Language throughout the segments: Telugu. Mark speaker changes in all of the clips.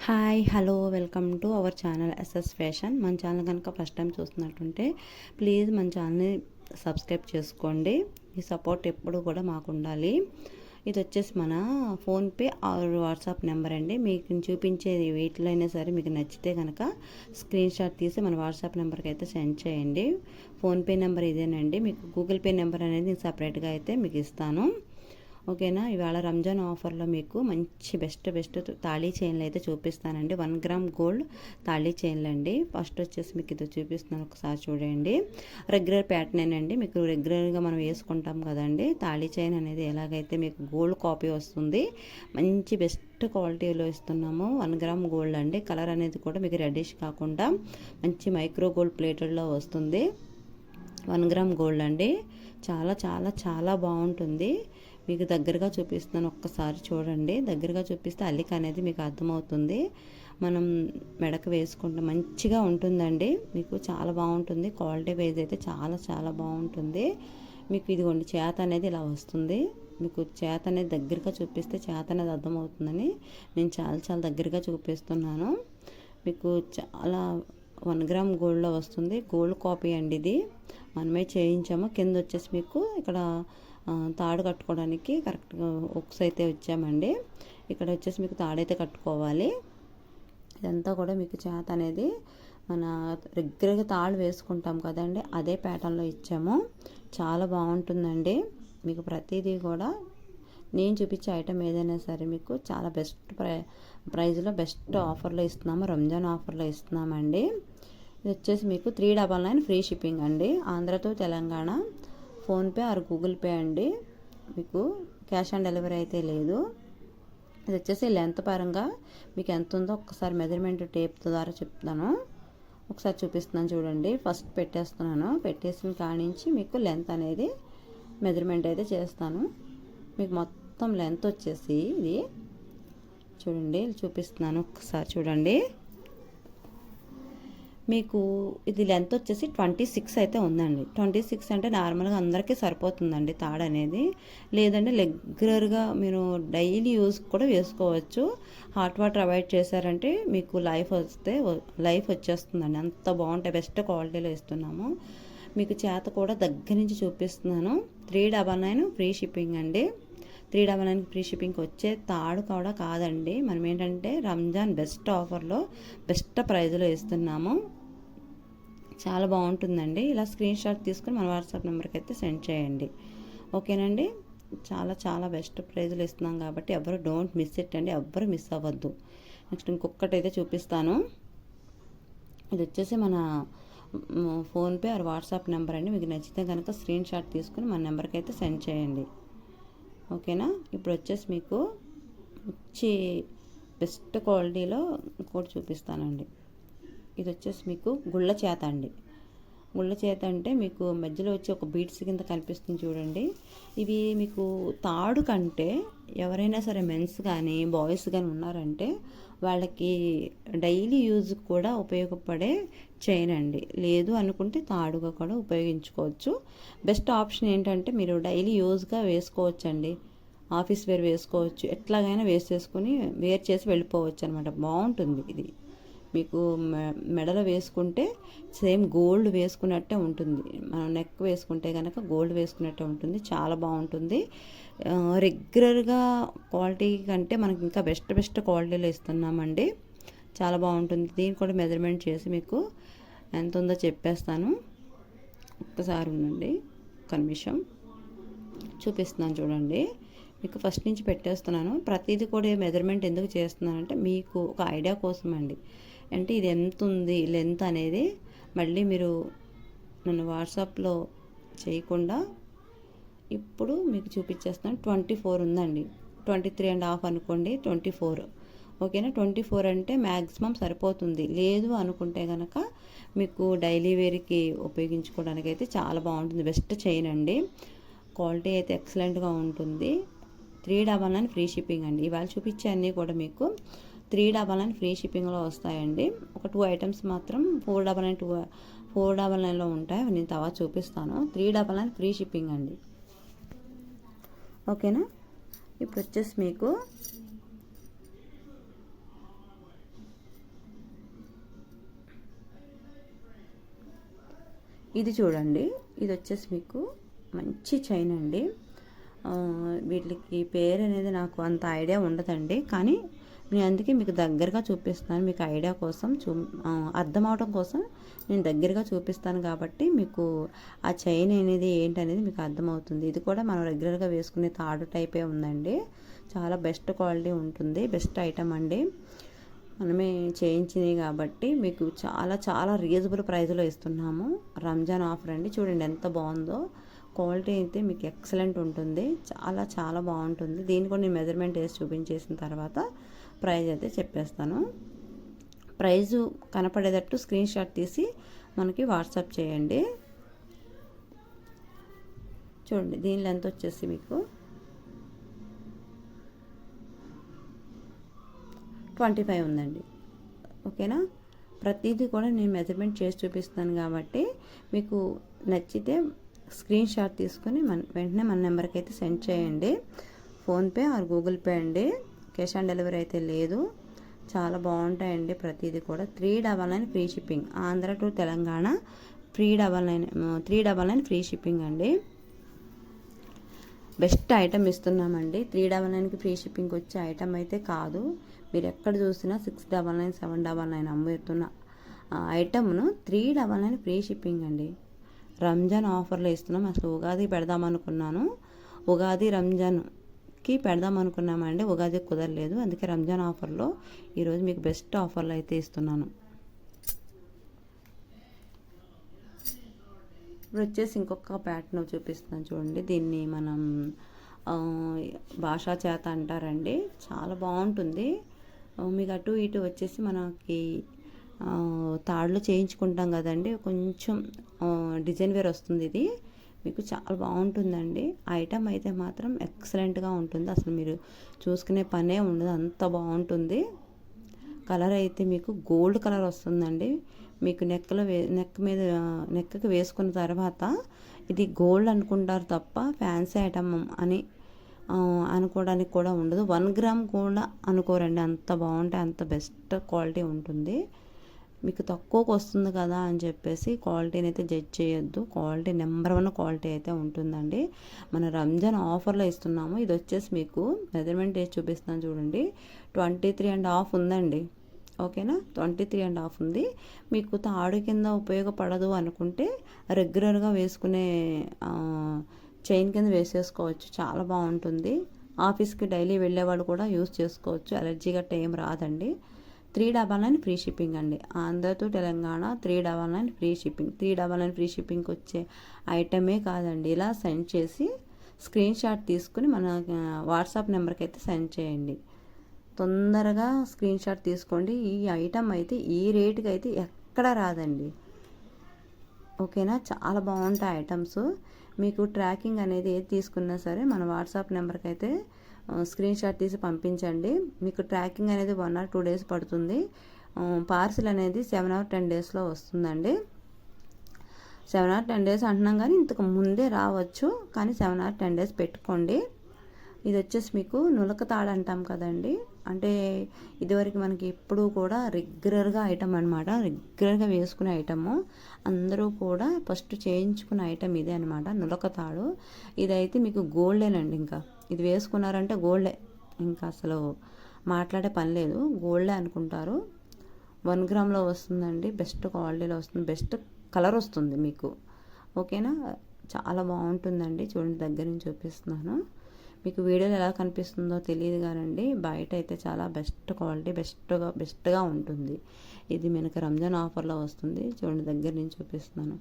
Speaker 1: Hi hello welcome to our channel SS fashion. మన ఛానల్ కనుక ఫస్ట్ టైం చూస్తున్నట్టుంటే ప్లీజ్ మన ఛానల్ని సబ్స్క్రైబ్ చేసుకోండి. మీ సపోర్ట్ ఎప్పుడు కూడా మాకు ఉండాలి. ఇది వచ్చేసి మన ఫోన్పే ఆర్ వాట్సాప్ నెంబర్ అండి. మీకు చూపించేది వీటిలో అయినా సరే మీకు నచ్చితే కనుక స్క్రీన్ షాట్ తీసి మన వాట్సాప్ నెంబర్కి అయితే సెండ్ చేయండి. ఫోన్పే నెంబర్ ఇదేనండి. మీకు గూగుల్ పే నెంబర్ అనేది నేను సపరేట్గా అయితే మీకు ఇస్తాను. ఓకేనా. ఇవాళ రంజాన్ ఆఫర్లో మీకు మంచి బెస్ట్ తాళీ చైన్లు అయితే చూపిస్తానండి. 1 గ్రామ్ గోల్డ్ తాళీ చైన్లు అండి. ఫస్ట్ వచ్చేసి మీకు ఇది చూపిస్తున్నాను, ఒకసారి చూడండి. రెగ్యులర్ ప్యాటర్న్ అండి. మీకు రెగ్యులర్గా మనం వేసుకుంటాం కదండి. తాళీ చైన్ అనేది ఎలాగైతే మీకు గోల్డ్ కాపీ వస్తుంది, మంచి బెస్ట్ క్వాలిటీలో ఇస్తున్నాము. 1 గ్రామ్ గోల్డ్ అండి. కలర్ అనేది కూడా మీకు రెడ్డిష్ కాకుండా మంచి మైక్రో గోల్డ్ ప్లేటెడ్లో వస్తుంది. 1 గ్రామ్ గోల్డ్ అండి. చాలా చాలా చాలా బాగుంటుంది. మీకు దగ్గరగా చూపిస్తున్నాను, ఒక్కసారి చూడండి. దగ్గరగా చూపిస్తే అల్లిక అనేది మీకు అర్థమవుతుంది. మనం మెడకు వేసుకుంటే మంచిగా ఉంటుందండి. మీకు చాలా బాగుంటుంది. క్వాలిటీ వైజ్ అయితే చాలా చాలా బాగుంటుంది. మీకు ఇదిగోండి చేత అనేది ఇలా వస్తుంది. మీకు చేత అనేది దగ్గరగా చూపిస్తే చేత అనేది అర్థమవుతుందని నేను చాలా చాలా దగ్గరగా చూపిస్తున్నాను. మీకు చాలా 1 గ్రామ్ గోల్డ్లో వస్తుంది. గోల్డ్ కాపీ అండి ఇది. మనమే చేయించాము. కింద వచ్చేసి మీకు ఇక్కడ తాడు కట్టుకోవడానికి కరెక్ట్గా ఒక్స్ అయితే వచ్చామండి. ఇక్కడ వచ్చేసి మీకు తాడైతే కట్టుకోవాలి. ఇదంతా కూడా మీకు చేత అనేది మన రెగ్యులర్గా తాడు వేసుకుంటాం కదండి, అదే ప్యాటర్న్లో ఇచ్చాము. చాలా బాగుంటుందండి. మీకు ప్రతిదీ కూడా నేను చూపించే ఐటమ్ ఏదైనా సరే మీకు చాలా బెస్ట్ ప్రైజ్లో బెస్ట్ ఆఫర్లో ఇస్తున్నాము. రంజాన్ ఆఫర్లో ఇస్తున్నామండి. ఇది వచ్చేసి మీకు 399 ఫ్రీ షిప్పింగ్ అండి. Andhra to Telangana. PhonePe or Google pay అండి. మీకు క్యాష్ ఆన్ డెలివరీ అయితే లేదు. ఇది వచ్చేసి లెంత్ పరంగా మీకు ఎంత ఉందో ఒక్కసారి మెజర్మెంట్ టేప్ ద్వారా చెప్తాను. ఒకసారి చూపిస్తున్నాను చూడండి. ఫస్ట్ పెట్టేస్తున్నాను. పెట్టేసిన కానించి మీకు లెంత్ అనేది మెజర్మెంట్ అయితే చేస్తాను. మీకు మొత్తం లెంత్ వచ్చేసి ఇది చూడండి, చూపిస్తున్నాను, ఒక్కసారి చూడండి. మీకు ఇది లెంత్ వచ్చేసి 26 అయితే ఉందండి. 26 అంటే నార్మల్గా అందరికీ సరిపోతుందండి తాడు అనేది. లేదంటే రెగ్యులర్గా మీరు డైలీ యూస్ కూడా వేసుకోవచ్చు. హాట్ వాటర్ అవాయిడ్ చేశారంటే మీకు లైఫ్ వచ్చేస్తుందండి. అంత బాగుంటాయి. బెస్ట్ క్వాలిటీలో ఇస్తున్నాము. మీకు చేత కూడా దగ్గర నుంచి చూపిస్తున్నాను. 399 ఫ్రీ షిప్పింగ్ అండి. 399 ఫ్రీ షిప్పింగ్కి వచ్చే తాడు కూడా కాదండి. మనం ఏంటంటే రంజాన్ బెస్ట్ ఆఫర్లో బెస్ట్ ప్రైజ్లో ఇస్తున్నాము. చాలా బాగుంటుందండి. ఇలా స్క్రీన్ షాట్ తీసుకుని మన వాట్సాప్ నెంబర్కి అయితే సెండ్ చేయండి. ఓకేనండి. చాలా చాలా బెస్ట్ ప్రైజ్లు ఇస్తున్నాం కాబట్టి ఎవరు డోంట్ మిస్ ఇట్ అండి. ఎవ్వరు మిస్ అవ్వద్దు. నెక్స్ట్ ఇంకొకటి అయితే చూపిస్తాను. ఇది వచ్చేసి మన ఫోన్పే ఆర్ వాట్సాప్ నెంబర్ అండి. మీకు నచ్చితే కనుక స్క్రీన్ షాట్ తీసుకుని మన నెంబర్కి అయితే సెండ్ చేయండి. ఓకేనా. ఇప్పుడు వచ్చేసి మీకు మంచి బెస్ట్ క్వాలిటీలో ఇంకోటి చూపిస్తానండి. ఇది వచ్చేసి మీకు గుళ్ళ చేత అండి. గుళ్ళ చేత అంటే మీకు మధ్యలో వచ్చి ఒక బీడ్స్ కింద కనిపిస్తుంది చూడండి. ఇవి మీకు తాడు కంటే ఎవరైనా సరే మెన్స్ కానీ బాయ్స్ కానీ ఉన్నారంటే వాళ్ళకి డైలీ యూజ్ కూడా ఉపయోగపడే చైన్ అండి. లేదు అనుకుంటే తాడుగా కూడా ఉపయోగించుకోవచ్చు. బెస్ట్ ఆప్షన్ ఏంటంటే మీరు డైలీ యూజ్గా వేసుకోవచ్చండి. ఆఫీస్ వేర్ వేసుకోవచ్చు. ఎట్లాగైనా వేర్ చేసి వెళ్ళిపోవచ్చు అనమాట. బాగుంటుంది ఇది. మీకు మెడలో వేసుకుంటే సేమ్ గోల్డ్ వేసుకున్నట్టే ఉంటుంది. మనం నెక్ వేసుకుంటే కనుక గోల్డ్ వేసుకున్నట్టే ఉంటుంది. చాలా బాగుంటుంది. రెగ్యులర్గా క్వాలిటీ కంటే మనకి ఇంకా బెస్ట్ క్వాలిటీలో ఇస్తున్నామండి. చాలా బాగుంటుంది. దీన్ని కూడా మెజర్మెంట్ చేసి మీకు ఎంత ఉందో చెప్పేస్తాను. ఒక్కసారి ఉండండి, ఒక నిమిషం చూపిస్తున్నాను చూడండి. మీకు ఫస్ట్ నుంచి పెట్టేస్తున్నాను. ప్రతిదీ కూడా మెజర్మెంట్ ఎందుకు చేస్తున్నానంటే మీకు ఒక ఐడియా కోసం అండి. అంటే ఇది ఎంత ఉంది లెంత్ అనేది మళ్ళీ మీరు నన్ను వాట్సాప్లో చేయకుండా ఇప్పుడు మీకు చూపించేస్తాను. 24 ఉందండి. 23.5 అనుకోండి. 24 ఓకేనా. 24 అంటే మ్యాక్సిమం సరిపోతుంది. లేదు అనుకుంటే కనుక మీకు డైలీ వేర్కి ఉపయోగించుకోవడానికి అయితే చాలా బాగుంటుంది. బెస్ట్ చైన్ అండి. క్వాలిటీ అయితే ఎక్సలెంట్గా ఉంటుంది. 399 ఫ్రీ షిప్పింగ్ అండి. ఇవాళ చూపించే అన్నీ కూడా మీకు 399 ఫ్రీ షిప్పింగ్లో వస్తాయండి. ఒక 2 ఐటమ్స్ మాత్రం 499లో ఉంటాయి. నేను తర్వాత చూపిస్తాను. 399 ఫ్రీ షిప్పింగ్ అండి. ఓకేనా. ఇప్పుడు వచ్చేసి మీకు ఇది చూడండి, ఇది వచ్చేసి మీకు మంచి చైన్ అండి. వీటికి పేరు అనేది నాకు అంత ఐడియా ఉండదండి, కానీ నేను అందుకే మీకు దగ్గరగా చూపిస్తాను. మీకు ఐడియా కోసం అర్థం అవడం కోసం నేను దగ్గరగా చూపిస్తాను కాబట్టి మీకు ఆ చైన్ అనేది ఏంటనేది మీకు అర్థమవుతుంది. ఇది కూడా మనం రెగ్యులర్గా వేసుకునే తాడు టైపే ఉందండి. చాలా బెస్ట్ క్వాలిటీ ఉంటుంది, బెస్ట్ ఐటమ్ అండి. మనమే చేయించినవి కాబట్టి మీకు చాలా చాలా రీజనబుల్ ప్రైస్లో ఇస్తున్నాము. రంజాన్ ఆఫర్ అండి. చూడండి ఎంత బాగుందో. క్వాలిటీ అయితే మీకు ఎక్సలెంట్ ఉంటుంది, చాలా చాలా బాగుంటుంది. దీన్ని కూడా నేను మెజర్మెంట్ వేసి చూపించేసిన తర్వాత ప్రైస్ అయితే చెప్పేస్తాను. ప్రైజు కనపడేటట్టు స్క్రీన్ షాట్ తీసి మనకి వాట్సాప్ చేయండి. చూడండి దీని లెంత్ వచ్చేసి మీకు 25 ఉందండి. ఓకేనా, ప్రతిదీ కూడా నేను మెజర్మెంట్ చేసి చూపిస్తాను కాబట్టి మీకు నచ్చితే స్క్రీన్ షాట్ తీసుకొని వెంటనే మన నెంబర్కి అయితే సెండ్ చేయండి. ఫోన్పే ఆర్ గూగుల్ పే అండి, క్యాష్ ఆన్ డెలివరీ అయితే లేదు. చాలా బాగుంటాయండి ప్రతిదీ కూడా. 399 free shipping, Andhra to Telangana 399 free shipping అండి. బెస్ట్ ఐటమ్ ఇస్తున్నామండి. 399కి ఫ్రీ షిప్పింగ్ వచ్చే ఐటమ్ అయితే కాదు. మీరు ఎక్కడ చూసినా 699 799 అమ్ముతున్న ఐటమ్ను 399 ఫ్రీ షిప్పింగ్ అండి. రంజాన్ ఆఫర్లో ఇస్తున్నాం. అసలు ఉగాది పెడదామనుకున్నాను, ఉగాది రంజాన్కి పెడదామనుకున్నామండి. ఉగాది కుదరలేదు, అందుకే రంజాన్ ఆఫర్లో ఈరోజు మీకు బెస్ట్ ఆఫర్లో అయితే ఇస్తున్నాను. ఇప్పుడు వచ్చేసి ఇంకొక ప్యాటర్న్ చూపిస్తున్నాను చూడండి. దీన్ని మనం భాషా చేత అంటారండి. చాలా బాగుంటుంది. మీకు అటు ఇటు వచ్చేసి మనకి తాళ్ళు చేయించుకుంటాం కదండి, కొంచెం డిజైన్ వేర్ వస్తుంది. ఇది మీకు చాలా బాగుంటుందండి. ఐటమ్ అయితే మాత్రం ఎక్సలెంట్గా ఉంటుంది. అసలు మీరు చూసుకునే పనే ఉండదు, అంత బాగుంటుంది. కలర్ అయితే మీకు గోల్డ్ కలర్ వస్తుందండి. మీకు నెక్కి వేసుకున్న తర్వాత ఇది గోల్డ్ అనుకుంటారు తప్ప ఫ్యాన్సీ ఐటమ్ అని అనుకోవడానికి కూడా ఉండదు. 1 గ్రామ్ కూడా అనుకోరండి, అంత బాగుంటాయి, అంత బెస్ట్ క్వాలిటీ ఉంటుంది. మీకు తక్కువకు వస్తుంది కదా అని చెప్పేసి క్వాలిటీని అయితే జడ్జ్ చేయొద్దు. క్వాలిటీ నెంబర్ 1 క్వాలిటీ అయితే ఉంటుందండి. మన రంజాన్ ఆఫర్లో ఇస్తున్నాము. ఇది వచ్చేసి మీకు మెజర్మెంట్ వేసి చూపిస్తున్నాను చూడండి. 23.5 ఉందండి. ఓకేనా, 23.5 ఉంది. మీకు తాడు కింద ఉపయోగపడదు అనుకుంటే రెగ్యులర్గా వేసుకునే చైన్ కింద వేసేసుకోవచ్చు. చాలా బాగుంటుంది. ఆఫీస్కి డైలీ వెళ్ళేవాళ్ళు కూడా యూస్ చేసుకోవచ్చు. అలర్జీ గట్ట ఏం రాదండి. 399 ఫ్రీ షిప్పింగ్ అండి. Andhra to Telangana 399 free shipping. 399 free షిప్పింగ్కి వచ్చే ఐటమే కాదండి. ఇలా సెండ్ చేసి స్క్రీన్ షాట్ తీసుకుని మన వాట్సాప్ నెంబర్కి అయితే సెండ్ చేయండి. తొందరగా స్క్రీన్ షాట్ తీసుకోండి. ఈ ఐటమ్ అయితే ఈ రేటుకి అయితే ఎక్కడ రాదండి. ఓకేనా, చాలా బాగుంటాయి ఐటమ్స్. మీకు ట్రాకింగ్ అనేది ఏది తీసుకున్నా సరే మన వాట్సాప్ నెంబర్కి అయితే స్క్రీన్ షాట్ తీసి పంపించండి. మీకు ట్రాకింగ్ అనేది 1 or 2 days పడుతుంది. పార్సిల్ అనేది 7 or 10 daysలో వస్తుందండి. 7 or 10 days అంటున్నాం కానీ ఇంతకు ముందే రావచ్చు, కానీ 7 or 10 days పెట్టుకోండి. ఇది వచ్చేసి మీకు నులక తాడు అంటాం కదండి, అంటే ఇదివరకు మనకి ఎప్పుడు కూడా రెగ్యులర్గా ఐటమ్ అనమాట. రెగ్యులర్గా వేసుకునే ఐటము, అందరూ కూడా ఫస్ట్ చేయించుకునే ఐటమ్ ఇదే అనమాట, నులక తాడు. ఇదైతే మీకు గోల్డేనండి. ఇంకా ఇది వేసుకున్నారంటే గోల్డే, ఇంకా అసలు మాట్లాడే పని లేదు, గోల్డే అనుకుంటారు. 1 గ్రామ్లో వస్తుందండి, బెస్ట్ క్వాలిటీలో వస్తుంది, బెస్ట్ కలర్ వస్తుంది మీకు. ఓకేనా, చాలా బాగుంటుందండి. చూడండి దగ్గర నుంచి చూపిస్తున్నాను. మీకు వీడియోలో ఎలా కనిపిస్తుందో తెలియదు కానండి, బయట అయితే చాలా బెస్ట్ క్వాలిటీ, బెస్ట్గా ఉంటుంది. ఇది మనకు రంజాన్ ఆఫర్లో వస్తుంది. చూడండి దగ్గర నుంచి చూపిస్తున్నాను.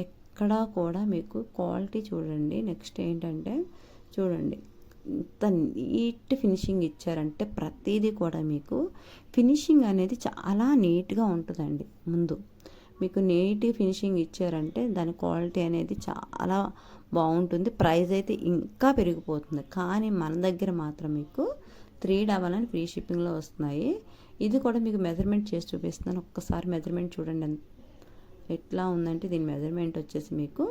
Speaker 1: ఎక్కడా కూడా మీకు క్వాలిటీ చూడండి. నెక్స్ట్ ఏంటంటే చూడండి ఇంత నీట్ ఫినిషింగ్ ఇచ్చారంటే ప్రతిదీ కూడా మీకు ఫినిషింగ్ అనేది చాలా నీట్గా ఉంటుందండి. ముందు మీకు నీట్ ఫినిషింగ్ ఇచ్చారంటే దాని క్వాలిటీ అనేది చాలా బాగుంటుంది. ప్రైస్ అయితే ఇంకా పెరిగిపోతుంది. కానీ మన దగ్గర మాత్రం మీకు 399 ఫ్రీ షిప్పింగ్లో వస్తున్నాయి. ఇది కూడా మీకు మెజర్మెంట్ చేసి చూపిస్తున్నాను. ఒక్కసారి మెజర్మెంట్ చూడండి ఎట్లా ఉందంటే, దీని మెజర్మెంట్ వచ్చేసి మీకు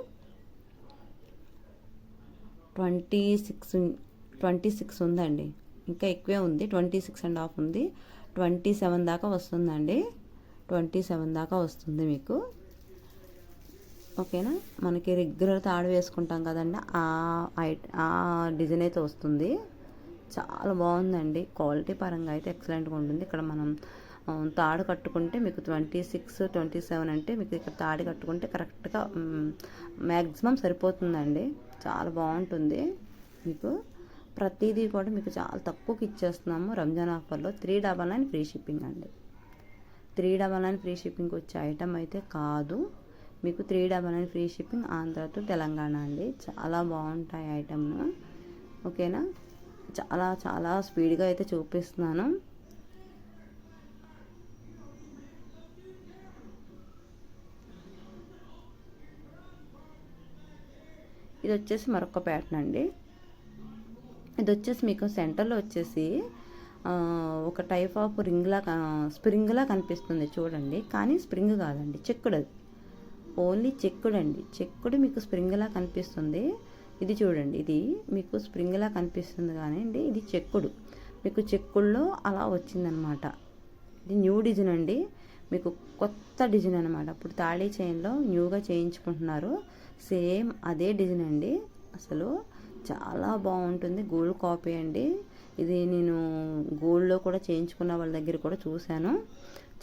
Speaker 1: 26 ఉందండి. ఇంకా ఎక్కువే ఉంది, 26.5 ఉంది. 27 దాకా వస్తుందండి. 27 దాకా వస్తుంది మీకు. ఓకేనా. మనకి రెగ్యులర్ తాడు వేసుకుంటాం కదండి, ఆ డిజైన్ అయితే వస్తుంది. చాలా బాగుందండి. క్వాలిటీ పరంగా అయితే ఎక్సలెంట్గా ఉంటుంది. ఇక్కడ మనం తాడు కట్టుకుంటే మీకు 26, 27 అంటే మీకు ఇక్కడ తాడు కట్టుకుంటే కరెక్ట్గా మ్యాక్సిమం సరిపోతుందండి. చాలా బాగుంటుంది. మీకు ప్రతిదీ కూడా మీకు చాలా తక్కువకి ఇచ్చేస్తున్నాము రంజాన్ ఆఫర్లో. 399 ఫ్రీ షిప్పింగ్ అండి. 399 ఫ్రీ షిప్పింగ్ వచ్చే ఐటమ్ అయితే కాదు. మీకు 399 free shipping Andhra to Telangana అండి. చాలా బాగుంటాయి ఐటమ్. ఓకేనా. చాలా చాలా స్పీడ్గా అయితే చూపిస్తున్నాను. ఇది వచ్చేసి మరొక ప్యాటర్న్ అండి. ఇది వచ్చేసి మీకు సెంటర్లో వచ్చేసి ఒక టైప్ ఆఫ్ స్ప్రింగ్లా కనిపిస్తుంది చూడండి. కానీ స్ప్రింగ్ కాదండి, చెక్కుడు. అది ఓన్లీ చెక్కుడు అండి. చెక్కుడు మీకు స్ప్రింగ్లా కనిపిస్తుంది. ఇది చూడండి, ఇది మీకు స్ప్రింగ్లా కనిపిస్తుంది కానీ అండి ఇది చెక్కుడు. మీకు చెక్కుల్లో అలా వచ్చిందనమాట. ఇది న్యూ డిజైన్ అండి. మీకు కొత్త డిజైన్ అనమాట. ఇప్పుడు తాళీ చైన్లో న్యూగా చేయించుకుంటున్నారు. సేమ్ అదే డిజైన్ అండి. అసలు చాలా బాగుంటుంది. గోల్డ్ కాపీ అండి. ఇది నేను గోల్డ్లో కూడా చేయించుకున్న వాళ్ళ దగ్గర కూడా చూశాను.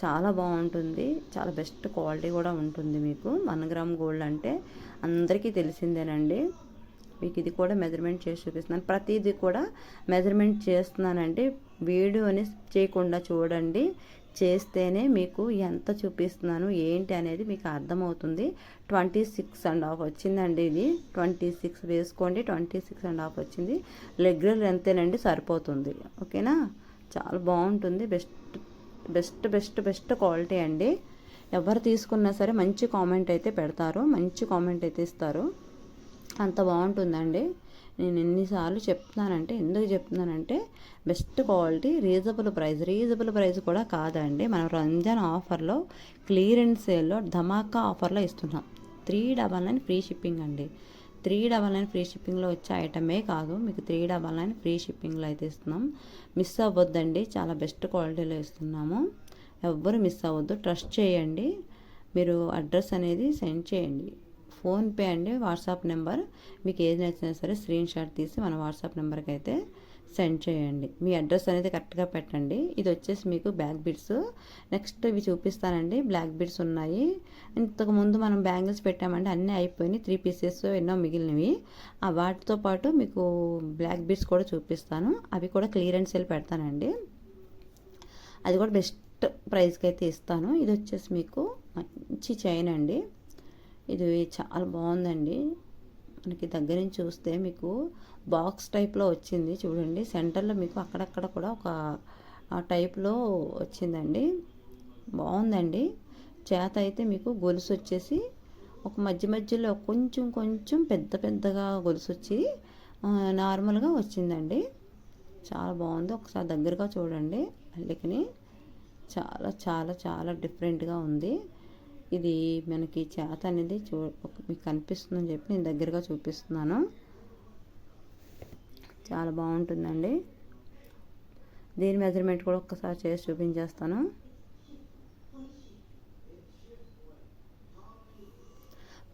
Speaker 1: చాలా బాగుంటుంది. చాలా బెస్ట్ క్వాలిటీ కూడా ఉంటుంది. మీకు 1 గ్రామ్ గోల్డ్ అంటే అందరికీ తెలిసిందేనండి. మీకు ఇది కూడా మెజర్మెంట్ చేసి చూపిస్తున్నాను. ప్రతిదీ కూడా మెజర్మెంట్ చేస్తున్నానండి. వీడియోని చేయకుండా చూడండి. చేస్తేనే మీకు ఎంత చూపిస్తున్నాను ఏంటి అనేది మీకు అర్థమవుతుంది. 26.5 వచ్చిందండి. ఇది 26 వేసుకోండి. 26.5 వచ్చింది. రెగ్యులర్ ఎంతేనండి సరిపోతుంది. ఓకేనా. చాలా బాగుంటుంది. బెస్ట్ క్వాలిటీ అండి. ఎవరు తీసుకున్నా సరే మంచి కామెంట్ అయితే పెడతారు, మంచి కామెంట్ అయితే ఇస్తారు. అంత బాగుంటుందండి. నేను ఎన్నిసార్లు చెప్తున్నానంటే, ఎందుకు చెప్తున్నానంటే బెస్ట్ క్వాలిటీ, రీజనబుల్ ప్రైస్ కూడా కాదండి. మనం రంజాన్ ఆఫర్లో క్లియరెన్స్ సేల్లో ధమాకా ఆఫర్లో ఇస్తున్నాం. 399 ఫ్రీ షిప్పింగ్ అండి. 399 ఫ్రీ షిప్పింగ్లో వచ్చే ఐటమే కాదు, మీకు 399 ఫ్రీ షిప్పింగ్లో అయితే ఇస్తున్నాం. మిస్ అవ్వద్దండి. చాలా బెస్ట్ క్వాలిటీలో ఇస్తున్నాము. ఎవ్వరు మిస్ అవ్వద్దు. ట్రస్ట్ చేయండి. మీరు అడ్రస్ అనేది సెండ్ చేయండి. ఫోన్పే అండి, వాట్సాప్ నెంబర్. మీకు ఏది నచ్చినా సరే స్క్రీన్ షాట్ తీసి మన వాట్సాప్ నెంబర్కి అయితే సెండ్ చేయండి. మీ అడ్రస్ అనేది కరెక్ట్గా పెట్టండి. ఇది వచ్చేసి మీకు బ్యాక్ బిడ్స్. నెక్స్ట్ ఇవి చూపిస్తానండి. బ్లాక్ బిడ్స్ ఉన్నాయి. ఇంతకుముందు మనం బ్యాంగిల్స్ పెట్టామంటే అన్నీ అయిపోయినాయి. 3 పీసెస్ ఎన్నో మిగిలినవి. వాటితో పాటు మీకు బ్లాక్ బిడ్స్ కూడా చూపిస్తాను. అవి కూడా క్లియరెన్స్ సేల్ పెడతానండి. అది కూడా బెస్ట్ ప్రైస్కి అయితే ఇస్తాను. ఇది వచ్చేసి మీకు మంచి చైన్ అండి. ఇది చాలా బాగుందండి. మనకి దగ్గర నుంచి చూస్తే మీకు బాక్స్ టైప్లో వచ్చింది చూడండి. సెంటర్లో మీకు అక్కడక్కడ కూడా ఒక టైప్లో వచ్చిందండి. బాగుందండి. చేత అయితే మీకు గొలుసు వచ్చేసి ఒక మధ్యలో కొంచెం పెద్దగా గొలుసు వచ్చి నార్మల్గా వచ్చిందండి. చాలా బాగుంది. ఒకసారి దగ్గరగా చూడండి. అల్లికని చాలా డిఫరెంట్గా ఉంది. ఇది మనకి చేత అనేది మీకు కనిపిస్తుందని చెప్పి నేను దగ్గరగా చూపిస్తున్నాను. చాలా బాగుంటుందండి. దీని మెజర్మెంట్ కూడా ఒక్కసారి చేసి చూపించేస్తాను.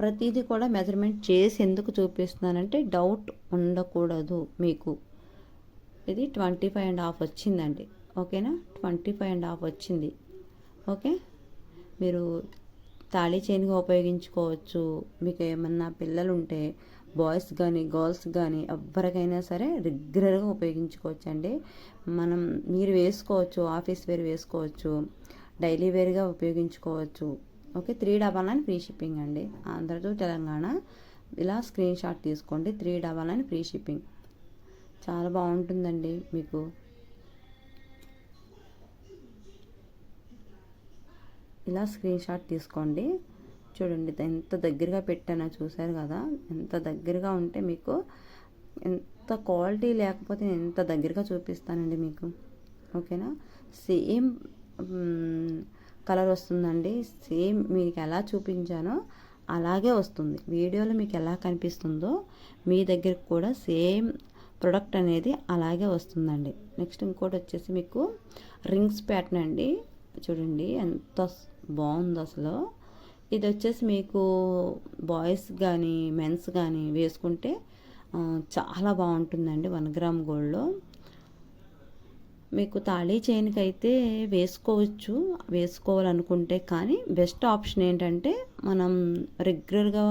Speaker 1: ప్రతిదీ కూడా మెజర్మెంట్ చేసి ఎందుకు చూపిస్తున్నానంటే డౌట్ ఉండకూడదు మీకు. ఇది 25.5 వచ్చిందండి. ఓకేనా. 25.5 వచ్చింది. ఓకే. మీరు తాళీ చైన్గా ఉపయోగించుకోవచ్చు. మీకు ఏమన్నా పిల్లలు ఉంటే బాయ్స్ కానీ గర్ల్స్ కానీ ఎవరికైనా సరే రెగ్యులర్గా ఉపయోగించుకోవచ్చు అండి. మీరు వేసుకోవచ్చు, ఆఫీస్ వేర్ వేసుకోవచ్చు, డైలీ వేర్గా ఉపయోగించుకోవచ్చు. ఓకే. 399 ఫ్రీ షిప్పింగ్ అండి. ఆంధ్ర టు తెలంగాణ. ఇలా స్క్రీన్ షాట్ తీసుకోండి. 399 ఫ్రీ షిప్పింగ్. చాలా బాగుంటుందండి. మీకు ఇలా స్క్రీన్ షాట్ తీసుకోండి. చూడండి ఎంత దగ్గరగా పెట్టానో చూసారు కదా. ఎంత దగ్గరగా ఉంటే మీకు ఎంత క్వాలిటీ లేకపోతే ఎంత దగ్గరగా చూపిస్తానండి మీకు. ఓకేనా. సేమ్ కలర్ వస్తుందండి. సేమ్ మీకు ఎలా చూపించానో అలాగే వస్తుంది. వీడియోలో మీకు ఎలా కనిపిస్తుందో మీ దగ్గరకు కూడా సేమ్ ప్రొడక్ట్ అనేది అలాగే వస్తుందండి. నెక్స్ట్ ఇంకోటి వచ్చేసి మీకు రింగ్స్ ప్యాటర్న్ అండి. చూడండి ఎంత బాగుందో అసలు. ఇది వచ్చేసి మీకు బాయ్స్ కానీ మెన్స్ కానీ వేసుకుంటే చాలా బాగుంటుందండి 1 గ్రామ్ గోల్డ్లో. మీకు తాళీ చైన్కి అయితే వేసుకోవాలనుకుంటే, కానీ బెస్ట్ ఆప్షన్ ఏంటంటే మనం రెగ్యులర్గా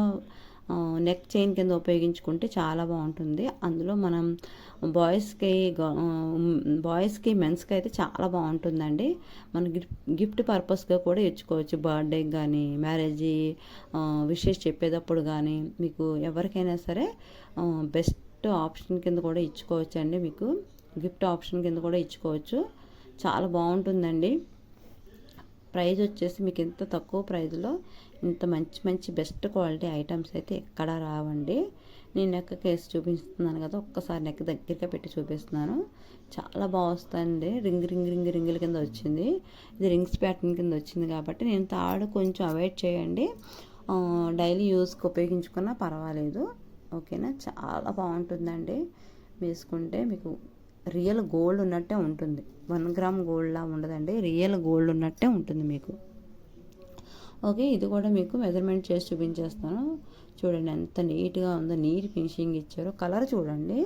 Speaker 1: నెక్ చైన్ కింద ఉపయోగించుకుంటే చాలా బాగుంటుంది. అందులో మనం బాయ్స్కి మెన్స్కి అయితే చాలా బాగుంటుందండి. మన గిఫ్ట్ పర్పస్గా కూడా ఇచ్చుకోవచ్చు. బర్త్డేకి కానీ, మ్యారేజ్ విషెస్ చెప్పేటప్పుడు కానీ మీకు ఎవరికైనా సరే బెస్ట్ ఆప్షన్ కింద కూడా ఇచ్చుకోవచ్చండి. మీకు గిఫ్ట్ ఆప్షన్ కింద కూడా ఇచ్చుకోవచ్చు. చాలా బాగుంటుందండి. ప్రైస్ వచ్చేసి మీకు ఇంత తక్కువ ప్రైస్లో ఇంత మంచి మంచి బెస్ట్ క్వాలిటీ ఐటమ్స్ అయితే ఎక్కడా రావండి. నేను నెక్ కేసు చూపిస్తున్నాను కదా, ఒక్కసారి నెక్ దగ్గరగా పెట్టి చూపిస్తున్నాను. చాలా బాగా వస్తుంది. రింగుల కింద వచ్చింది. ఇది రింగ్స్ ప్యాటర్న్ కింద వచ్చింది కాబట్టి నేను తాడు కొంచెం అవాయిడ్ చేయండి. డైలీ యూస్కి ఉపయోగించుకున్నా పర్వాలేదు. ఓకేనా, చాలా బాగుంటుందండి. వేసుకుంటే మీకు రియల్ గోల్డ్ ఉన్నట్టే ఉంటుంది. 1 గ్రామ్ గోల్డ్లా ఉండదండి, రియల్ గోల్డ్ ఉన్నట్టే ఉంటుంది మీకు. ఓకే, ఇది కూడా మీకు మెజర్మెంట్ చేసి చూపించేస్తాను. చూడండి ఎంత నీట్గా ఉందో, నీట్ ఫినిషింగ్ ఇచ్చారో. కలర్ చూడండి,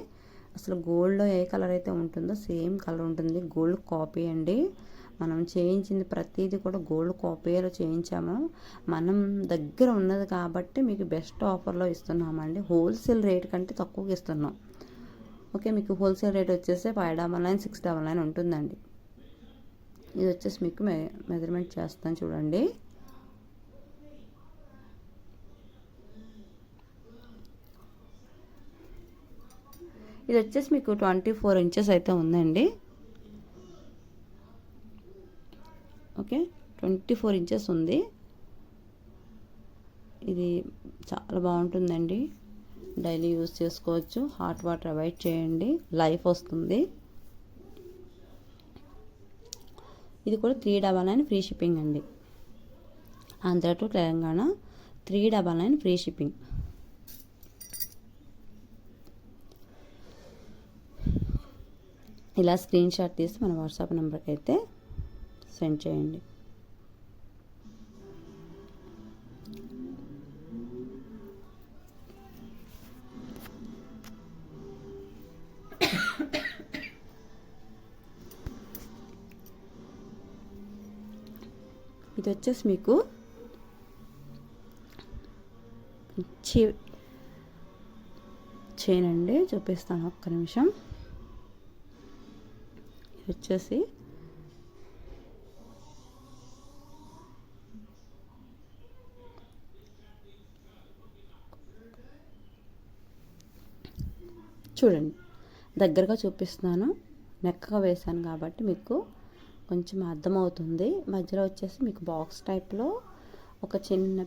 Speaker 1: అసలు గోల్డ్లో ఏ కలర్ అయితే ఉంటుందో సేమ్ కలర్ ఉంటుంది. గోల్డ్ కాపీ అండి. మనం చేయించింది ప్రతిదీ కూడా గోల్డ్ కాపీలో చేయించాము. మనం దగ్గర ఉన్నది కాబట్టి మీకు బెస్ట్ ఆఫర్లో ఇస్తున్నామండి. హోల్సేల్ రేట్ కంటే తక్కువకి ఇస్తున్నాం. ఓకే, మీకు హోల్సేల్ రేట్ వచ్చేసి 599, 699 ఉంటుందండి. ఇది వచ్చేసి మీకు మెజర్మెంట్ చేస్తాను చూడండి. ఇది వచ్చేసి మీకు 24 ఇంచెస్ అయితే ఉందండి. ఓకే, 24 ఇంచెస్ ఉంది. ఇది చాలా బాగుంటుందండి. డైలీ యూజ్ చేసుకోవచ్చు. హాట్ వాటర్ అవాయిడ్ చేయండి, లైఫ్ వస్తుంది. ఇది కూడా 399 ఫ్రీ షిప్పింగ్ అండి. Andhra to Telangana 399 free shipping. ఇలా స్క్రీన్ షాట్ తీసి మన వాట్సాప్ నెంబర్కి అయితే సెండ్ చేయండి. ఇది వచ్చేసి మీకు చైన్ అండి, చూపిస్తాను ఒక్క నిమిషం. ఇది వచ్చేసి చూడండి, దగ్గరగా చూపిస్తున్నాను. నెక్కగా వేసాను కాబట్టి మీకు కొంచెం అర్థమవుతుంది. మధ్యలో వచ్చేసి మీకు బాక్స్ టైప్లో ఒక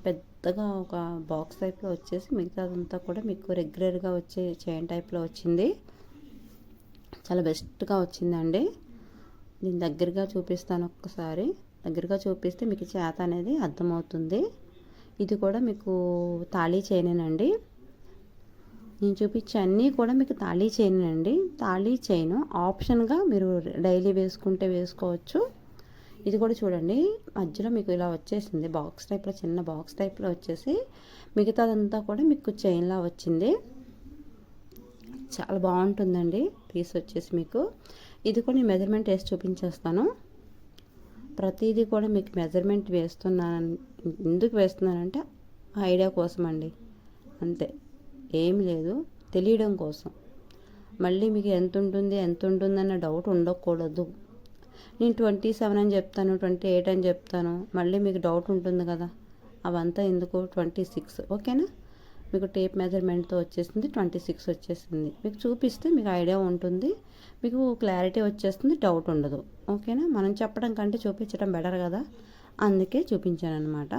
Speaker 1: పెద్దగా ఒక బాక్స్ టైప్లో వచ్చేసి మిగతాదంతా కూడా మీకు రెగ్యులర్గా వచ్చే చైన్ టైప్లో వచ్చింది. చాలా బెస్ట్గా వచ్చిందండి. నేను దగ్గరగా చూపిస్తాను. ఒక్కసారి దగ్గరగా చూపిస్తే మీకు చేత అనేది అర్థమవుతుంది. ఇది కూడా మీకు తాళీ చైనేనండి. నేను చూపించే అన్నీ కూడా మీకు తాళీ చైన్ అండి. తాళీ చైన్ ఆప్షన్గా మీరు డైలీ వేసుకుంటే వేసుకోవచ్చు. ఇది కూడా చూడండి, మధ్యలో మీకు ఇలా వచ్చేసింది బాక్స్ టైప్లో, చిన్న బాక్స్ టైప్లో వచ్చేసి మిగతాదంతా కూడా మీకు చైన్లా వచ్చింది. చాలా బాగుంటుందండి పీస్ వచ్చేసి మీకు. ఇది కూడా నేను మెజర్మెంట్ వేసి చూపించేస్తాను. ప్రతిదీ కూడా మీకు మెజర్మెంట్ ఎందుకు వేస్తున్నానంటే ఐడియా కోసం అండి, అంతే, ఏమి లేదు, తెలియడం కోసం. మళ్ళీ మీకు ఎంత ఉంటుందన్న డౌట్ ఉండకూడదు. నేను 27 అని చెప్తాను, 28 అని చెప్తాను, మళ్ళీ మీకు డౌట్ ఉంటుంది కదా, అవంతా ఎందుకు. 26 ఓకేనా. మీకు టేప్ మెజర్మెంట్తో వచ్చేసింది 26 వచ్చేసింది. మీకు చూపిస్తే మీకు ఐడియా ఉంటుంది, మీకు క్లారిటీ వచ్చేస్తుంది, డౌట్ ఉండదు. ఓకేనా. మనం చెప్పడం కంటే చూపించడం బెటర్ కదా, అందుకే చూపించాను అనమాట.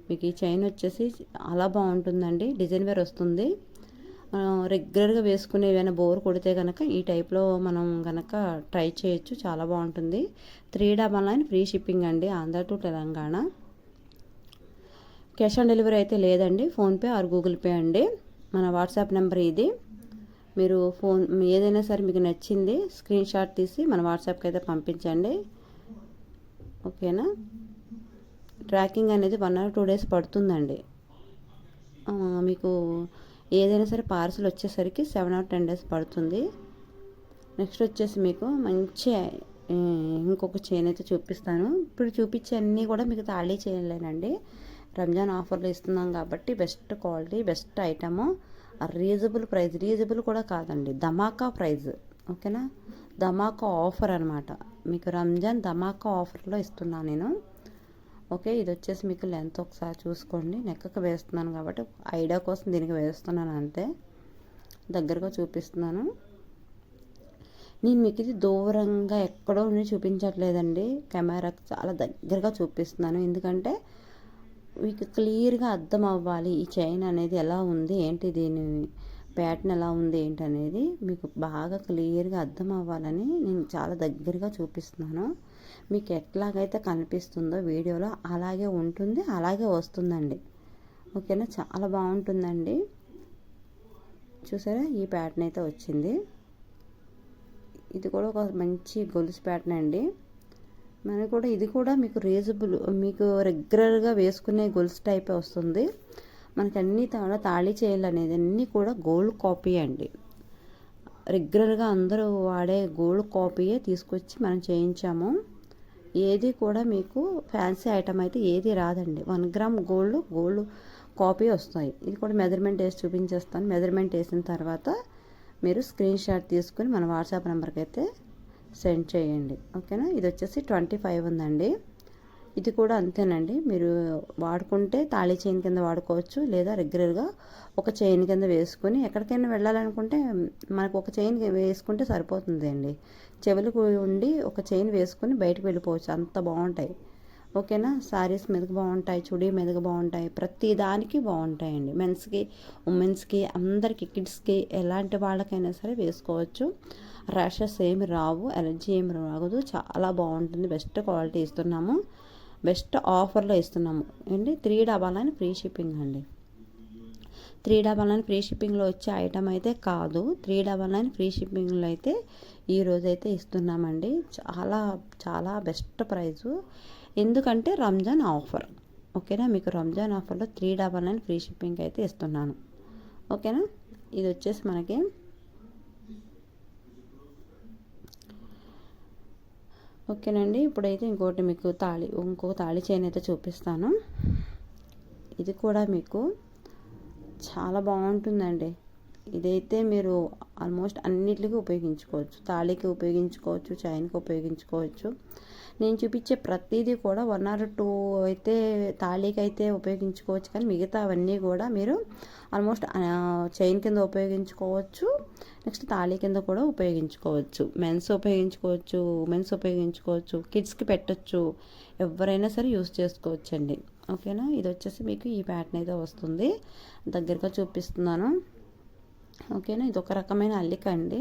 Speaker 1: మీకు ఈ చైన్ వచ్చేసి చాలా బాగుంటుందండి. డిజైన్ వేర్ వస్తుంది. రెగ్యులర్గా వేసుకునే ఏమైనా బోర్ కొడితే కనుక ఈ టైప్లో మనం కనుక ట్రై చేయొచ్చు. చాలా బాగుంటుంది. 399 ఫ్రీ షిప్పింగ్ అండి, Andhra to Telangana. Cash on delivery అయితే లేదండి, ఫోన్పే ఆర్ గూగుల్ పే అండి. మన వాట్సాప్ నెంబర్ ఇది. మీరు ఏదైనా సరే మీకు నచ్చింది స్క్రీన్ షాట్ తీసి మన వాట్సాప్కి అయితే పంపించండి. ఓకేనా. ట్రాకింగ్ అనేది 1 or 2 డేస్ పడుతుందండి. మీకు ఏదైనా సరే పార్సల్ వచ్చేసరికి 7 or 10 డేస్ పడుతుంది. నెక్స్ట్ వచ్చేసి మీకు మంచి ఇంకొక చైన్ అయితే చూపిస్తాను. ఇప్పుడు చూపించే అన్నీ కూడా మీకు తాళీ చైన్లేనండి. రంజాన్ ఆఫర్లో ఇస్తున్నాం కాబట్టి best quality, best item, reasonable price. Reasonable కూడా కాదండి, ధమాకా ప్రైజ్. ఓకేనా, ధమాకా ఆఫర్ అనమాట. మీకు రంజాన్ ధమాకా ఆఫర్లో ఇస్తున్నాను నేను. ఓకే, ఇది వచ్చేసి మీకు లెంత్ ఒకసారి చూసుకోండి. నెక్కకు వేస్తున్నాను కాబట్టి ఐడియా కోసం దీనికి వేస్తున్నాను అంతే. దగ్గరగా చూపిస్తున్నాను. నేను మీకు ఇది దూరంగా ఎక్కడో చూపించట్లేదండి, కెమెరాకి చాలా దగ్గరగా చూపిస్తున్నాను. ఎందుకంటే మీకు క్లియర్గా అర్థం అవ్వాలి ఈ చైన్ అనేది ఎలా ఉంది, ఏంటి దీని ప్యాటర్న్ ఎలా ఉంది ఏంటి అనేది మీకు బాగా క్లియర్గా అర్థం అవ్వాలని నేను చాలా దగ్గరగా చూపిస్తున్నాను. మీకు ఎట్లాగైతే కనిపిస్తుందో వీడియోలో అలాగే ఉంటుంది, అలాగే వస్తుందండి. ఓకేనా, చాలా బాగుంటుందండి. చూసారా, ఈ ప్యాటర్న్ అయితే వచ్చింది. ఇది కూడా ఒక మంచి గొలుసు ప్యాటర్న్ అండి. మనకు కూడా ఇది కూడా మీకు రీజనబుల్, మీకు రెగ్యులర్గా వేసుకునే గొలుసు టైపే వస్తుంది. మనకి అన్ని తాళీ చైన్లు అనేది అన్నీ కూడా గోల్డ్ కాపీ అండి. రెగ్యులర్గా అందరూ వాడే గోల్డ్ కాపీయే తీసుకొచ్చి మనం చేయించాము. ఏది కూడా మీకు ఫ్యాన్సీ ఐటమ్ అయితే ఏది రాదండి. 1 గ్రామ్ గోల్డ్ కాపీ వస్తాయి. ఇది కూడా మెజర్మెంట్ వేసి చూపించేస్తాను. మెజర్మెంట్ వేసిన తర్వాత మీరు స్క్రీన్ షాట్ తీసుకుని మన వాట్సాప్ నెంబర్కి అయితే సెండ్ చేయండి. ఓకేనా, ఇది వచ్చేసి 25 ఉందండి. ఇది కూడా అంతేనండి. మీరు వాడుకుంటే తాళీ చైన్ కింద వాడుకోవచ్చు, లేదా రెగ్యులర్గా ఒక చైన్ కింద వేసుకొని ఎక్కడికైనా వెళ్ళాలనుకుంటే మనకు ఒక చైన్ వేసుకుంటే సరిపోతుంది అండి. చెవులకు ఉండి ఒక చైన్ వేసుకొని బయటకు వెళ్ళిపోవచ్చు, అంత బాగుంటాయి. ఓకేనా, శారీస్ మీదకి బాగుంటాయి, చుడీ మీదకి బాగుంటాయి, ప్రతి దానికి బాగుంటాయండి. మెన్స్కి, ఉమెన్స్కి, అందరికి, కిడ్స్కి, ఎలాంటి వాళ్ళకైనా సరే వేసుకోవచ్చు. ర్యాషెస్ ఏమి రావు, ఎలర్జీ ఏమి రాదు, చాలా బాగుంటుంది. బెస్ట్ క్వాలిటీ ఇస్తున్నాము, బెస్ట్ ఆఫర్లో ఇస్తున్నాము అండి. 399 ఫ్రీ షిప్పింగ్ అండి. 399 ఫ్రీ షిప్పింగ్లో వచ్చే ఐటమ్ అయితే కాదు, 399 ఫ్రీ షిప్పింగ్లో అయితే ఈరోజైతే ఇస్తున్నామండి. చాలా చాలా బెస్ట్ ప్రైజు, ఎందుకంటే రంజాన్ ఆఫర్. ఓకేనా, మీకు రంజాన్ ఆఫర్లో 399 ఫ్రీ షిప్పింగ్ అయితే ఇస్తున్నాను. ఓకేనా, ఇది వచ్చేసి మనకి ఓకేనండి. ఇప్పుడైతే ఇంకొక తాళి చైన్ అయితే చూపిస్తాను. ఇది కూడా మీకు చాలా బాగుంటుందండి. ఇదైతే మీరు ఆల్మోస్ట్ అన్నిటికీ ఉపయోగించుకోవచ్చు. తాళికి ఉపయోగించుకోవచ్చు, చైన్కి ఉపయోగించుకోవచ్చు. నేను చూపించే ప్రతిదీ కూడా 1 or 2 అయితే తాళికి అయితే ఉపయోగించుకోవచ్చు, కానీ మిగతా అవన్నీ కూడా మీరు ఆల్మోస్ట్ చైన్ కింద ఉపయోగించుకోవచ్చు, నెక్స్ట్ తాళి కింద కూడా ఉపయోగించుకోవచ్చు. మెన్స్ ఉపయోగించుకోవచ్చు, ఉమెన్స్ ఉపయోగించుకోవచ్చు, కిడ్స్కి పెట్టచ్చు, ఎవరైనా సరే యూస్ చేసుకోవచ్చు అండి. ఓకేనా, ఇది వచ్చేసి మీకు ఈ ప్యాటర్న్ అయితే వస్తుంది. దగ్గరగా చూపిస్తున్నాను. ఓకేనా, ఇది ఒక రకమైన అల్లిక అండి.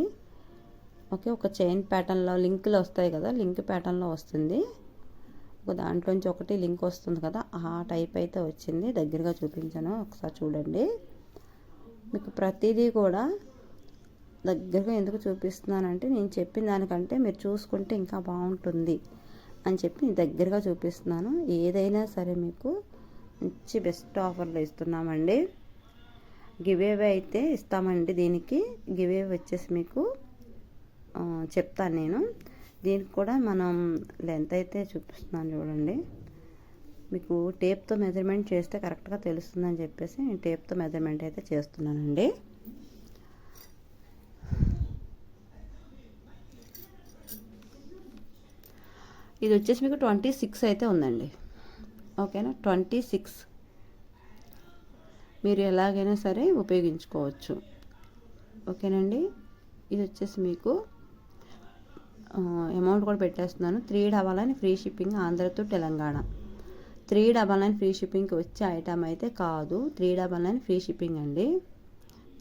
Speaker 1: ఓకే, ఒక చైన్ ప్యాటర్న్లో లింకులు వస్తాయి కదా, లింక్ ప్యాటర్న్లో వస్తుంది. ఒక దాంట్లోంచి ఒకటి లింక్ వస్తుంది కదా, ఆ టైప్ అయితే వచ్చింది. దగ్గరగా చూపించాను, ఒకసారి చూడండి. మీకు ప్రతిదీ కూడా దగ్గరగా ఎందుకు చూపిస్తున్నానంటే నేను చెప్పిన దానికంటే మీరు చూసుకుంటే ఇంకా బాగుంటుంది అని చెప్పి నేను దగ్గరగా చూపిస్తున్నాను. ఏదైనా సరే మీకు మంచి బెస్ట్ ఆఫర్లో ఇస్తున్నామండి. గివేవే అయితే ఇస్తామండి. దీనికి గివేవే వచ్చేసి మీకు చెప్తాను నేను. దీనికి కూడా మనం లెంత్ అయితే చూపిస్తున్నాను చూడండి. మీకు టేప్తో మెజర్మెంట్ చేస్తే కరెక్ట్గా తెలుస్తుందని చెప్పేసి నేను టేప్తో మెజర్మెంట్ అయితే చేస్తున్నానండి. ఇది వచ్చేసి మీకు 26 అయితే ఉందండి. ఓకేనా, 26 మీరు ఎలాగైనా సరే ఉపయోగించుకోవచ్చు. ఓకేనండి, ఇది వచ్చేసి మీకు అమౌంట్ కూడా పెట్టేస్తున్నాను. 399 free shipping, Andhra to Telangana. 399 free షిప్పింగ్కి వచ్చే ఐటమ్ అయితే కాదు, 399 ఫ్రీ షిప్పింగ్ అండి.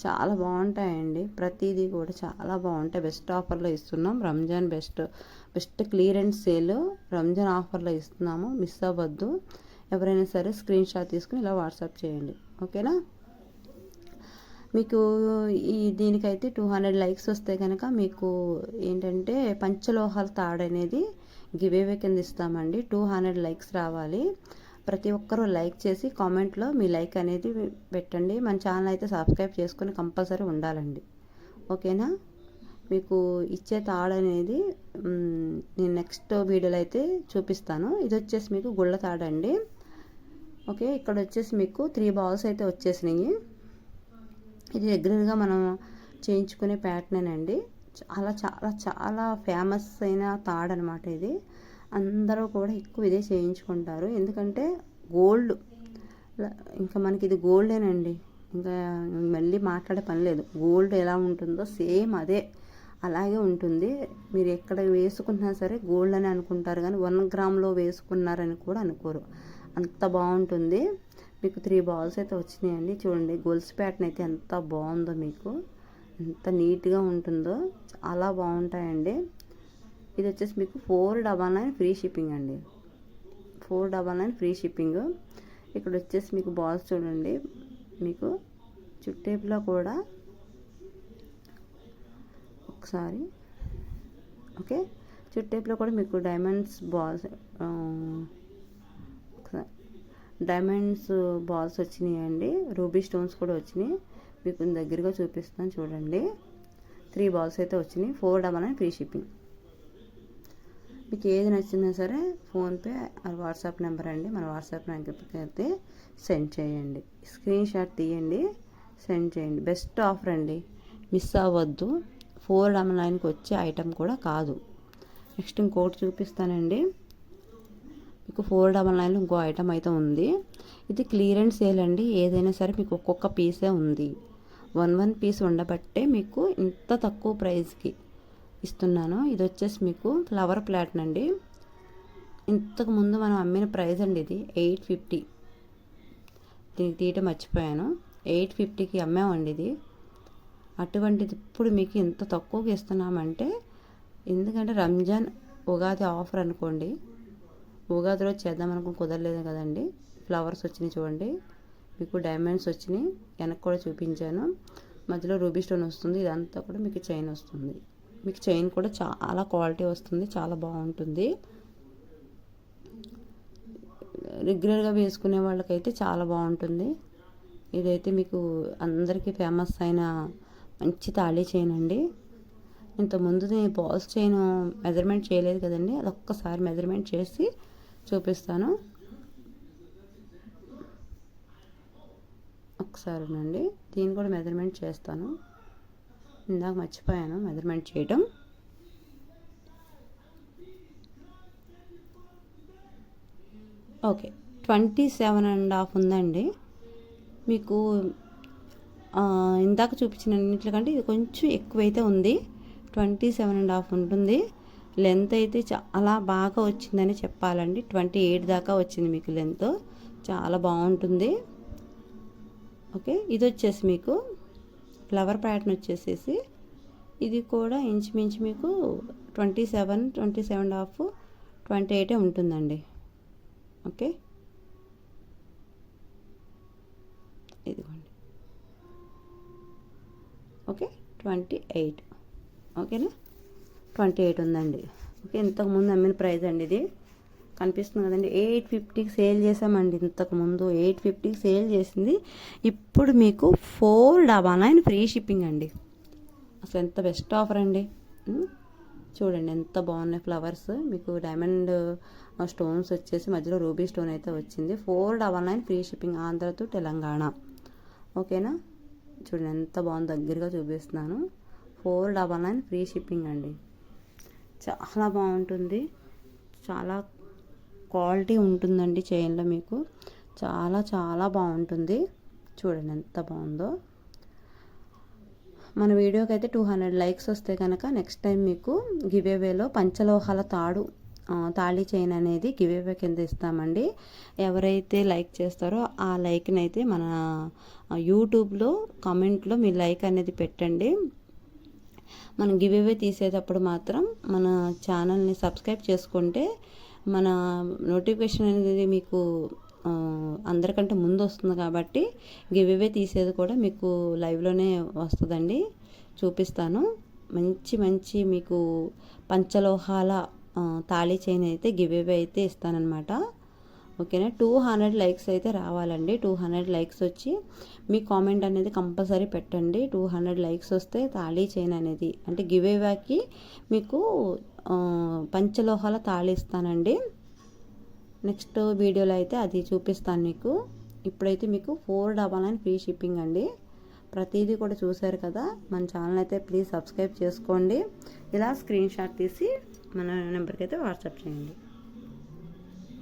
Speaker 1: చాలా బాగుంటాయండి, ప్రతిదీ కూడా చాలా బాగుంటాయి. బెస్ట్ ఆఫర్లో ఇస్తున్నాం. Ramzan best clearance sale Ramzan ఆఫర్లో ఇస్తున్నాము, మిస్ అవ్వద్దు. ఎవరైనా సరే స్క్రీన్ షాట్ తీసుకుని ఇలా వాట్సాప్ చేయండి. ఓకేనా, మీకు దీనికైతే 200 లైక్స్ వస్తే కనుక మీకు ఏంటంటే పంచలోహాల తాడు అనేది గివేవే కింద ఇస్తామండి. 200 లైక్స్ రావాలి. ప్రతి ఒక్కరూ లైక్ చేసి కామెంట్లో మీ లైక్ అనేది పెట్టండి. మన ఛానల్ అయితే సబ్స్క్రైబ్ చేసుకొని కంపల్సరీ ఉండాలండి. ఓకేనా? మీకు ఇచ్చే తాడు అనేది నేను నెక్స్ట్ వీడియోలో అయితే చూపిస్తాను. ఇది వచ్చేసి మీకు గుళ్ళ తాడండి. ఓకే, ఇక్కడ వచ్చేసి మీకు 3 బాల్స్ అయితే వచ్చేసినాయి. ఇది రెగ్యులర్గా మనం చేయించుకునే ప్యాటర్న్ అండి. చాలా చాలా చాలా ఫేమస్ అయిన తాడు అనమాట ఇది. అందరూ కూడా ఎక్కువ ఇదే చేయించుకుంటారు. ఎందుకంటే గోల్డ్, ఇంకా మనకి ఇది గోల్డేనండి. ఇంకా మళ్ళీ మాట్లాడే పని లేదు. గోల్డ్ ఎలా ఉంటుందో సేమ్ అదే అలాగే ఉంటుంది. మీరు ఎక్కడ వేసుకున్నా సరే గోల్డ్ అని అనుకుంటారు, కానీ 1 గ్రామ్లో వేసుకున్నారని కూడా అనుకోరు. అంత బాగుంటుంది. మీకు 3 బాల్స్ అయితే వచ్చినాయండి. చూడండి గొలుసు ప్యాటర్న్ అయితే ఎంత బాగుందో, మీకు ఎంత నీట్గా ఉంటుందో, చాలా బాగుంటాయండి. ఇది వచ్చేసి మీకు 499 ఫ్రీ షిప్పింగ్ అండి. 499 ఫ్రీ షిప్పింగ్. ఇక్కడ వచ్చేసి మీకు బాల్స్ చూడండి, మీకు చుట్టేపులో కూడా ఒకసారి ఓకే, చుట్టేపులో కూడా మీకు డైమండ్స్ బాల్స్ వచ్చినాయండి. రూబీ స్టోన్స్ కూడా వచ్చినాయి. మీకు దగ్గరగా చూపిస్తాను చూడండి. 3 బాల్స్ అయితే వచ్చినాయి. 499 ఫ్రీ షిప్పింగ్. మీకు ఏది నచ్చినా సరే ఫోన్పే వాట్సాప్ నెంబర్ అండి, మన వాట్సాప్ నెంబర్కి అయితే సెండ్ చేయండి. స్క్రీన్ షాట్ తీయండి, సెండ్ చేయండి. బెస్ట్ ఆఫర్ అండి, మిస్ అవ్వద్దు. 499కి వచ్చే ఐటెం కూడా కాదు. నెక్స్ట్ ఇంకోటి చూపిస్తానండి. మీకు 499లో ఇంకో ఐటెం అయితే ఉంది. ఇది క్లియరెన్స్ సేల్ అండి. ఏదైనా సరే మీకు ఒక్కొక్క పీసే ఉంది. 1 పీస్ ఉండబట్టే మీకు ఇంత తక్కువ ప్రైస్కి ఇస్తున్నాను. ఇది వచ్చేసి మీకు ఫ్లవర్ ప్లాట్న్ అండి. ఇంతకు ముందు మనం అమ్మిన ప్రైస్ అండి ఇది 850. దీనికి తీయటం మర్చిపోయాను. 850కి అమ్మామండి ఇది. అటువంటిది ఇప్పుడు మీకు ఇంత తక్కువకి ఇస్తున్నామంటే, ఎందుకంటే రంజాన్ ఉగాది ఆఫర్ అనుకోండి. ఉగాది రోజు చేద్దాం అనుకుని కుదరలేదు కదండి. ఫ్లవర్స్ వచ్చినాయి చూడండి, మీకు డైమండ్స్ వచ్చినాయి. వెనక్కి కూడా చూపించాను. మధ్యలో రూబీ స్టోన్ వస్తుంది. ఇదంతా కూడా మీకు చైన్ వస్తుంది. మీకు చైన్ కూడా చాలా క్వాలిటీ వస్తుంది, చాలా బాగుంటుంది. రెగ్యులర్గా వేసుకునే వాళ్ళకైతే చాలా బాగుంటుంది. ఇదైతే మీకు అందరికీ ఫేమస్ అయిన మంచి తాళీ చైన్ అండి. ఇంతకుముందు నేను బాల్స్ చైన్ మెజర్మెంట్ చేయలేదు కదండి, అది ఒక్కసారి మెజర్మెంట్ చేసి చూపిస్తాను. ఒకసారినండి, దీన్ని కూడా మెజర్మెంట్ చేస్తాను. ఇందాక మర్చిపోయాను మెజర్మెంట్ చేయటం. ఓకే, 27.5 ఉందండి. మీకు ఇందాక చూపించిన అన్నింటికంటే ఇది కొంచెం ఎక్కువైతే ఉంది. 27.5 ఉంటుంది. లెంత్ అయితే చాలా బాగా వచ్చిందని చెప్పాలండి. 28 దాకా వచ్చింది మీకు లెంత్, చాలా బాగుంటుంది. ఓకే, ఇది వచ్చేసి మీకు ఫ్లవర్ ప్యాటర్న్ వచ్చేసేసి ఇది కూడా ఇంచుమించు మీకు 27.5 28 ఉంటుందండి. ఓకే, ఇదిగోండి. ఓకే, 28. ఓకేనా, 28 ఉందండి. ఓకే, ఇంతకుముందు అమ్మిన ప్రైస్ అండి ఇది. కనిపిస్తుంది కదండి, 850కి సేల్ చేసామండి. ఇంతకుముందు 850కి సేల్ చేసింది. ఇప్పుడు మీకు 499 ఫ్రీ షిప్పింగ్ అండి. అసలు ఎంత బెస్ట్ ఆఫర్ అండి. చూడండి ఎంత బాగున్నాయి ఫ్లవర్స్. మీకు డైమండ్ స్టోన్స్ వచ్చేసి మధ్యలో రూబీ స్టోన్ అయితే వచ్చింది. 499 free shipping, Andhra to Telangana. ఓకేనా, చూడండి ఎంత బాగుంది, దగ్గరగా చూపిస్తున్నాను. 499 ఫ్రీ షిప్పింగ్ అండి. చాలా బాగుంటుంది, చాలా క్వాలిటీ ఉంటుందండి చైన్లో. మీకు చాలా చాలా బాగుంటుంది. చూడండి ఎంత బాగుందో. మన వీడియోకి అయితే 200 లైక్స్ వస్తే కనుక నెక్స్ట్ టైం మీకు గివేవేలో పంచలోహాల తాళీ చైన్ అనేది గివేవే కింద ఇస్తామండి. ఎవరైతే లైక్ చేస్తారో ఆ లైక్ని అయితే మన యూట్యూబ్లో కామెంట్లో మీ లైక్ అనేది పెట్టండి. మనం గివేవే తీసేటప్పుడు మాత్రం మన ఛానల్ని సబ్స్క్రైబ్ చేసుకుంటే మన నోటిఫికేషన్ అనేది మీకు అందరికంటే ముందు వస్తుంది. కాబట్టి గివేవే తీసేది కూడా మీకు లైవ్లోనే వస్తుందండి, చూపిస్తాను. మంచి మంచి మీకు పంచలోహాల తాళీ చైన్ అయితే గివేవే అయితే ఇస్తానన్నమాట. ఓకేనా. 200 లైక్స్ అయితే రావాలండి. 200 లైక్స్ వచ్చి మీ కామెంట్ అనేది కంపల్సరీ పెట్టండి. 200 లైక్స్ వస్తే తాళీ చైన్ అనేది అంటే గివ్ అవేకి మీకు పంచలోహాల తాళి ఇస్తానండి. నెక్స్ట్ వీడియోలో అయితే అది చూపిస్తాను మీకు. ఇప్పుడైతే మీకు 499 ఫ్రీ షిప్పింగ్ అండి. ప్రతిదీ కూడా చూశారు కదా. మన ఛానల్ అయితే ప్లీజ్ సబ్స్క్రైబ్ చేసుకోండి. ఇలా స్క్రీన్ షాట్ తీసి మన నెంబర్కి అయితే వాట్సాప్ చేయండి.